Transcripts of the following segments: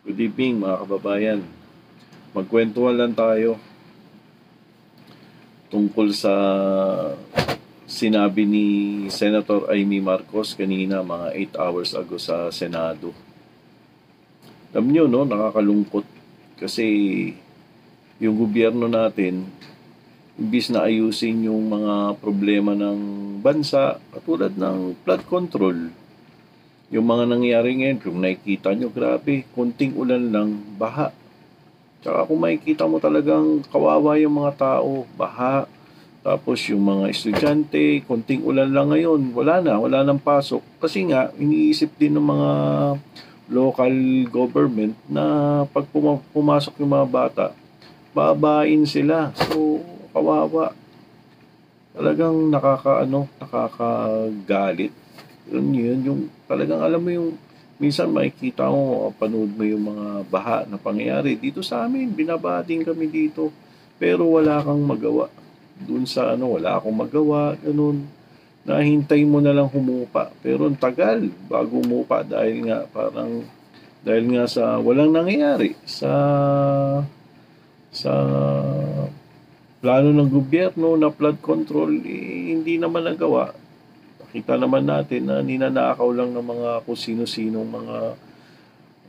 Good evening mga kababayan. Magkwentuhan lang tayo tungkol sa sinabi ni Senator Amy Marcos kanina mga 8 hours ago sa Senado. Alam nyo, no, nakakalungkot kasi yung gobyerno natin, imbis na ayusin yung mga problema ng bansa, katulad ng flood control, yung mga nangyari ngayon, kung nakikita nyo, grabe, konting ulan lang, baha. Tsaka kung makikita mo talagang kawawa yung mga tao, baha. Tapos yung mga estudyante, konting ulan lang ngayon, wala nang pasok. Kasi nga, iniisip din ng mga local government na pag pumasok yung mga bata, babain sila. So, kawawa. Talagang nakakagalit. Yun, yung talagang alam mo yung minsan makikita mo, panood mo yung mga baha na pangyayari. Dito sa amin, binabaha din kami dito. Pero wala kang magawa. Doon sa wala akong magawa, ganun. Nahintay mo na lang humupa. Pero ang tagal bago humupa dahil nga sa walang nangyayari sa plano ng gobyerno na flood control, hindi naman nagawa. Kita naman natin na ninanakaw lang ng mga kung sino-sinong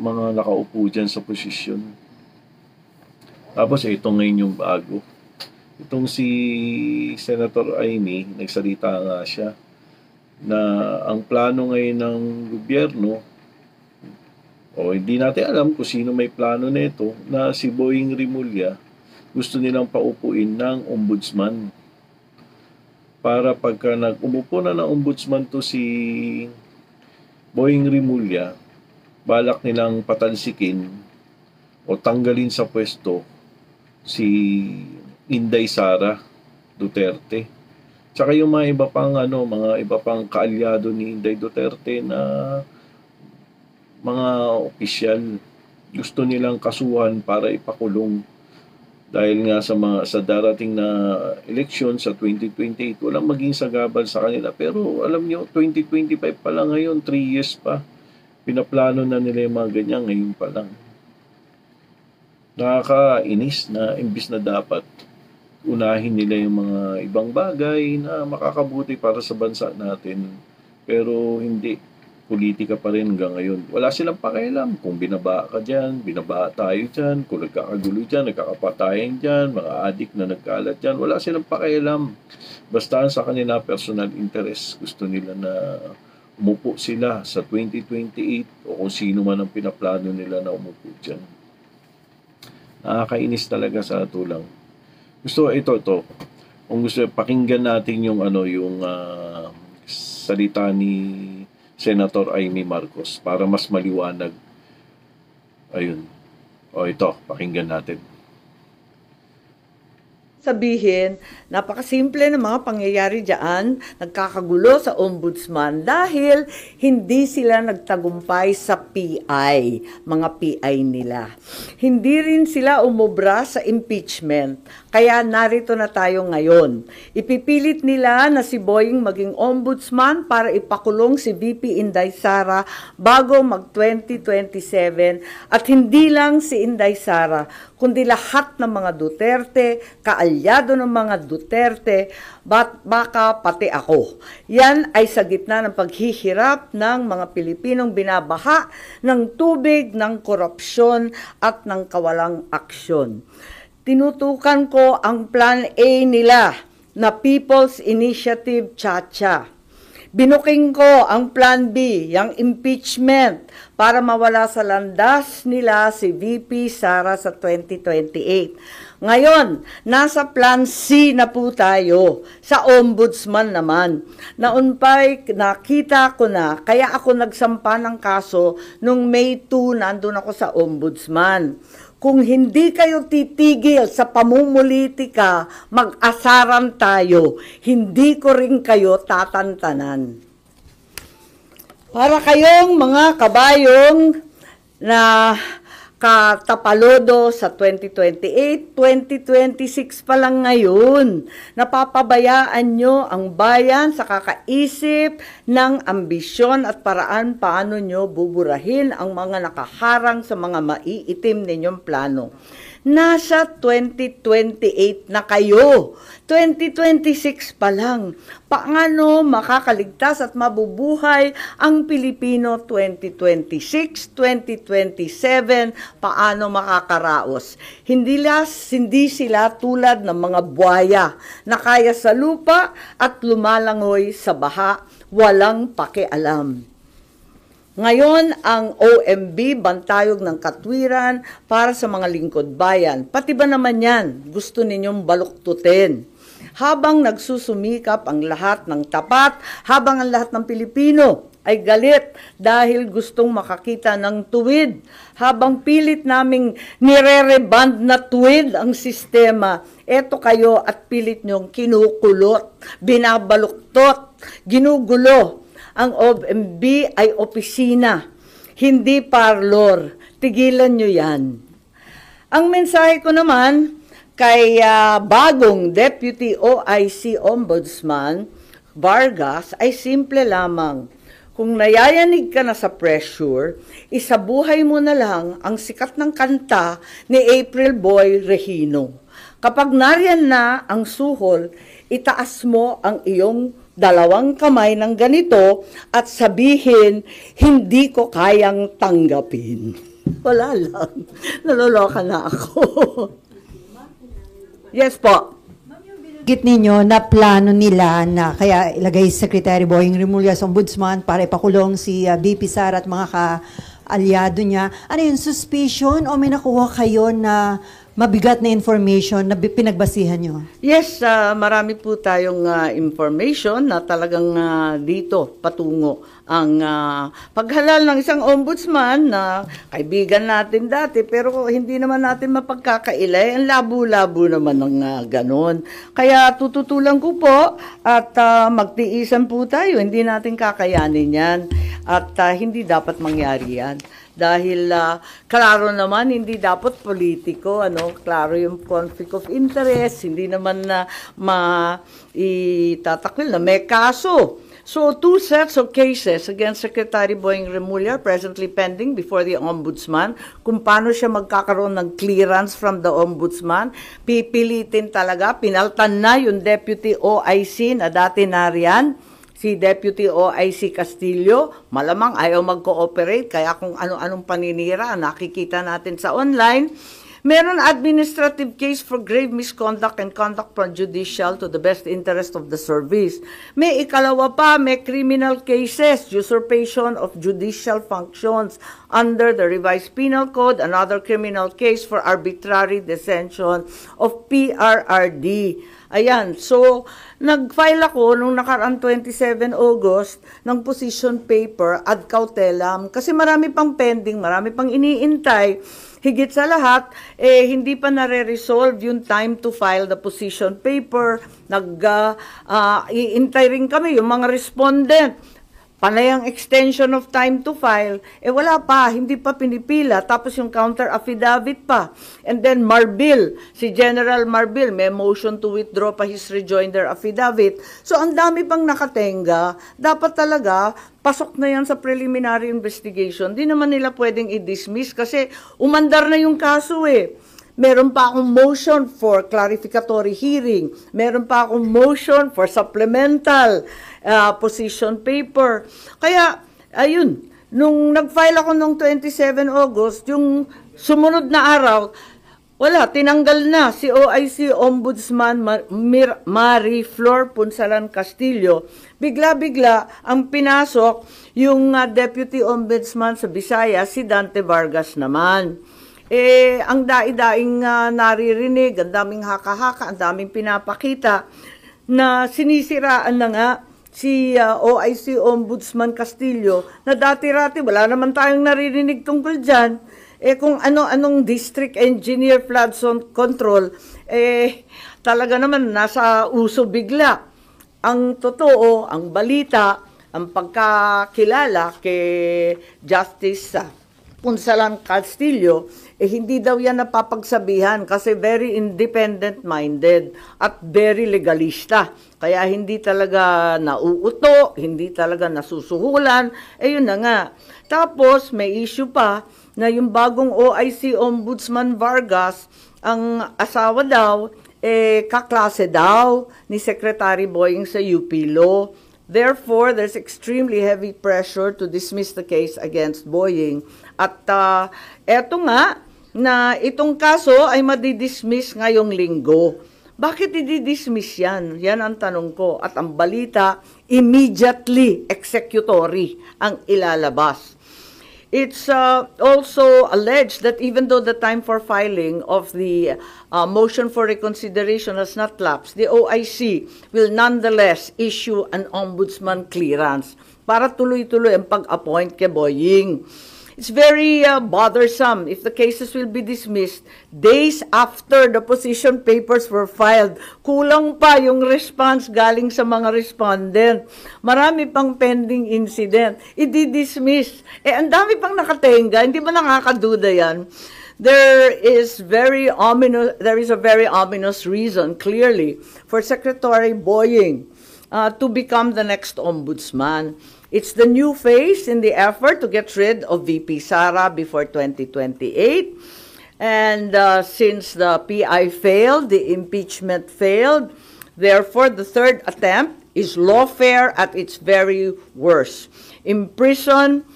mga nakaupo dyan sa posisyon. Tapos ito ngayon yung bago. Itong si Senator Amy, nagsalita nga siya na ang plano ngayon ng gobyerno, hindi natin alam kung sino may plano nito, na si Boying Rimulya gusto nilang paupuin ng ombudsman. Para pagka umupo na ng ombudsman to si Boying Rimulya, balak nilang patalsikin o tanggalin sa pwesto si Inday Sara Duterte. Tsaka yung mga iba pang kaalyado ni Inday Duterte na mga opisyal, gusto nilang kasuhan para ipakulong. Dahil nga sa darating na eleksyon sa 2028, walang maging sagabal sa kanila. Pero alam nyo, 2025 pa lang ngayon, 3 years pa. Pinaplano na nila yung mga ganyan ngayon pa lang. Nakakainis na imbis na dapat unahin nila yung mga ibang bagay na makakabuti para sa bansa natin. Pero hindi. Politika pa rin hanggang ngayon. Wala silang pakialam kung binaba ka dyan, binaba tayo dyan, kung nagkakagulo dyan, nagkakapatayan dyan, mga adik na nagkalat dyan. Wala silang pakialam. Basta sa kanila personal interest. Gusto nila na umupo sila sa 2028 o kung sino man ang pinaplano nila na umupo dyan. Nakakainis talaga sa tulang. Ito. Kung gusto, pakinggan natin yung salita ni Senator Amy Marcos para mas maliwanag. Ayun. Ito, pakinggan natin. Sabihin, napakasimple ng mga pangyayari diyan, nagkakagulo sa ombudsman dahil hindi sila nagtagumpay sa PI, mga PI nila. Hindi rin sila umubra sa impeachment, kaya narito na tayo ngayon. Ipipilit nila na si Boying maging ombudsman para ipakulong si VP Inday Sara bago mag-2027 at hindi lang si Inday Sara, kundi lahat ng mga Duterte, kaalyado ng mga Duterte, baka pati ako. Yan ay sa gitna ng paghihirap ng mga Pilipinong binabaha ng tubig, ng korupsyon at ng kawalang aksyon. Tinutukan ko ang Plan A nila na People's Initiative Chacha. Binuking ko ang Plan B, yung impeachment, para mawala sa landas nila si VP Sara sa 2028. Ngayon, nasa Plan C na po tayo, sa ombudsman naman. Naunpay, nakita ko na, kaya ako nagsampa ng kaso nung May 2, nandun ako sa ombudsman. Kung hindi kayo titigil sa pamumulitika, mag-asaran tayo. Hindi ko rin kayo tatantanan. Para kayong mga kabayong na katapalodo sa 2028, 2026 pa lang ngayon. Napapabayaan nyo ang bayan sa kakaisip ng ambisyon at paraan paano nyo buburahin ang mga nakaharang sa mga maiitim ninyong plano. Nasa 2028 na kayo. 2026 pa lang. Paano makakaligtas at mabubuhay ang Pilipino 2026, 2027? Paano makakaraos? Hindi sila tulad ng mga buhaya na kaya sa lupa at lumalangoy sa baha, walang pakialam. Ngayon, ang OMB, Bantayog ng Katwiran, para sa mga lingkod bayan. Pati ba naman yan, gusto ninyong baluktutin? Habang nagsusumikap ang lahat ng tapat, habang ang lahat ng Pilipino ay galit dahil gustong makakita ng tuwid, habang pilit naming nire-reband na tuwid ang sistema, eto kayo at pilit nyong kinukulot, binabaluktot, ginugulo. Ang OMB ay opisina, hindi parlor. Tigilan nyo yan. Ang mensahe ko naman kay bagong Deputy OIC Ombudsman Vargas ay simple lamang. Kung nayayanig ka na sa pressure, isabuhay mo na lang ang sikat ng kanta ni April Boy Regino. Kapag nariyan na ang suhol, itaas mo ang iyong dalawang kamay ng ganito at sabihin, hindi ko kayang tanggapin. Wala lang. Naloloka na ako. Yes po. Git ninyo na plano nila na kaya ilagay si Secretary Boying Remulla sa Ombudsman para ipakulong si VP Sara at mga ka-alyado niya. Ano yung suspicion o may nakuha kayo na mabigat na information na pinagbasihan nyo? Yes, marami po tayong information na talagang dito patungo ang paghalal ng isang ombudsman na kaibigan natin dati pero hindi naman natin mapagkakailay. Ang labo-labo naman ng ganon. Kaya tututulan ko po at magtiisan po tayo. Hindi natin kakayanin yan at hindi dapat mangyari yan. Dahil klaro naman hindi dapat politiko, klaro yung conflict of interest, hindi naman na maitatakwil na may kaso. So, 2 sets of cases against Secretary Boying Remulla presently pending before the Ombudsman. Kung paano siya magkakaroon ng clearance from the Ombudsman, pipilitin talaga, pinaltan na yung Deputy OIC na dati nariyan, si Deputy OIC Castillo, malamang ayaw mag-cooperate, kaya kung ano-anong paninira nakikita natin sa online. Meron administrative case for grave misconduct and conduct prejudicial to the best interest of the service. May ikalawa pa, may criminal cases, usurpation of judicial functions under the revised penal code, another criminal case for arbitrary detention of PRRD. Ayan, so nag-file ako nung nakaraang 27 August ng position paper ad cautelam kasi marami pang pending, marami pang iniintay. Higit sa lahat, hindi pa nare-resolve yung time to file the position paper. Iintay rin kami yung mga respondent. Panay ang extension of time to file, wala pa, hindi pa pinipila, tapos yung counter affidavit pa. And then Marbil, si General Marbil, may motion to withdraw pa his rejoinder affidavit. So ang dami pang nakatenga, dapat talaga, pasok na yan sa preliminary investigation. Di naman nila pwedeng i-dismiss kasi umandar na yung kaso Meron pa akong motion for clarificatory hearing. Meron pa akong motion for supplemental position paper. Kaya, ayun, nung nag-file ako nung 27 August, yung sumunod na araw, wala, tinanggal na si OIC Ombudsman Marie Flor Punsalan Castillo. Bigla-bigla ang pinasok yung Deputy Ombudsman sa Visayas, si Dante Vargas naman. Ang daing naririnig, ang daming haka-haka, ang daming pinapakita na sinisiraan na nga si OIC Ombudsman Castillo na dati-rati wala naman tayong naririnig tungkol dyan. Kung ano-anong district engineer flood control, talaga naman nasa uso bigla. Ang totoo, ang balita, ang pagkakilala kay Justice Punsalan Castillo, hindi daw yan napapagsabihan kasi very independent-minded at very legalista. Kaya hindi talaga nauuto, hindi talaga nasusuhulan, yun na nga. Tapos may issue pa na yung bagong OIC Ombudsman Vargas, ang asawa daw, kaklase daw ni Secretary Boying sa UP Law. Therefore, there's extremely heavy pressure to dismiss the case against Boying. At eto nga, na itong kaso ay madidismiss ngayong linggo. Bakit i-dismiss yan? Yan ang tanong ko. At ang balita, immediately executory ang ilalabas. It's also alleged that even though the time for filing of the motion for reconsideration has not lapsed, the OIC will nonetheless issue an ombudsman clearance para tuloy-tuloy ang pag-appoint kay Boying. It's very bothersome if the cases will be dismissed days after the position papers were filed. Kulang pa yung response galing sa mga respondent. Marami pang pending incident. I-dismiss. Ang dami pang nakatenga. Hindi ba nakakaduda yan? There is a very ominous reason, clearly, for Secretary Boying to become the next ombudsman. It's the new phase in the effort to get rid of VP Sara before 2028. And since the PI failed, the impeachment failed, therefore the third attempt is lawfare at its very worst. Imprison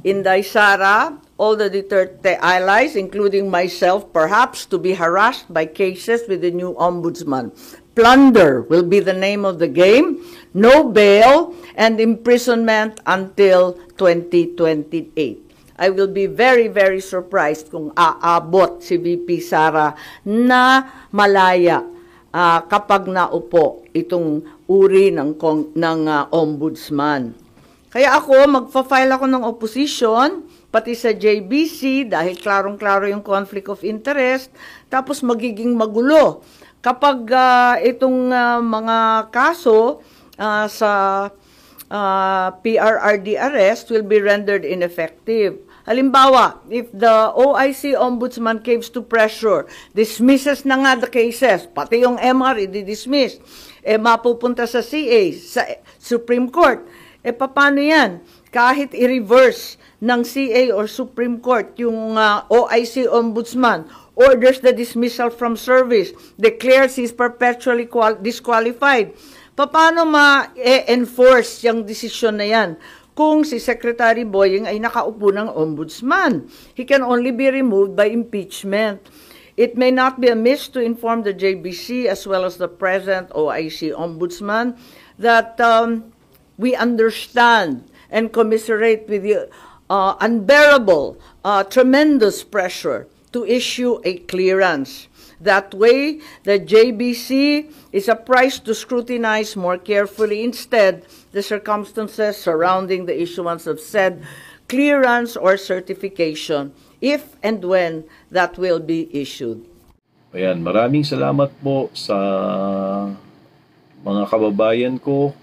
Inday Sara, all the Duterte allies, including myself, perhaps, to be harassed by cases with the new ombudsman. Plunder will be the name of the game, no bail, and imprisonment until 2028. I will be very, very surprised kung aabot si VP Sara na malaya kapag naupo itong uri ng ombudsman. Kaya ako, magfa-file ako ng opposition, pati sa JBC, dahil klarong-klaro yung conflict of interest, tapos magiging magulo. Kapag itong mga kaso sa PRRD arrest will be rendered ineffective. Halimbawa, if the OIC Ombudsman caves to pressure, dismisses na nga the cases, pati yung MR i-dismiss, mapupunta sa CA, sa Supreme Court, paano yan? Kahit i-reverse ng CA or Supreme Court yung OIC Ombudsman, orders the dismissal from service, declares he's perpetually disqualified. Paano ma-enforce yung desisyon na yan kung si Secretary Boying ay nakaupo ng ombudsman? He can only be removed by impeachment. It may not be amiss to inform the JBC as well as the present OIC Ombudsman that we understand and commiserate with the unbearable, tremendous pressure to issue a clearance. That way, the JBC is apprised to scrutinize more carefully instead the circumstances surrounding the issuance of said clearance or certification, if and when that will be issued. Ayan, maraming salamat po sa mga kababayan ko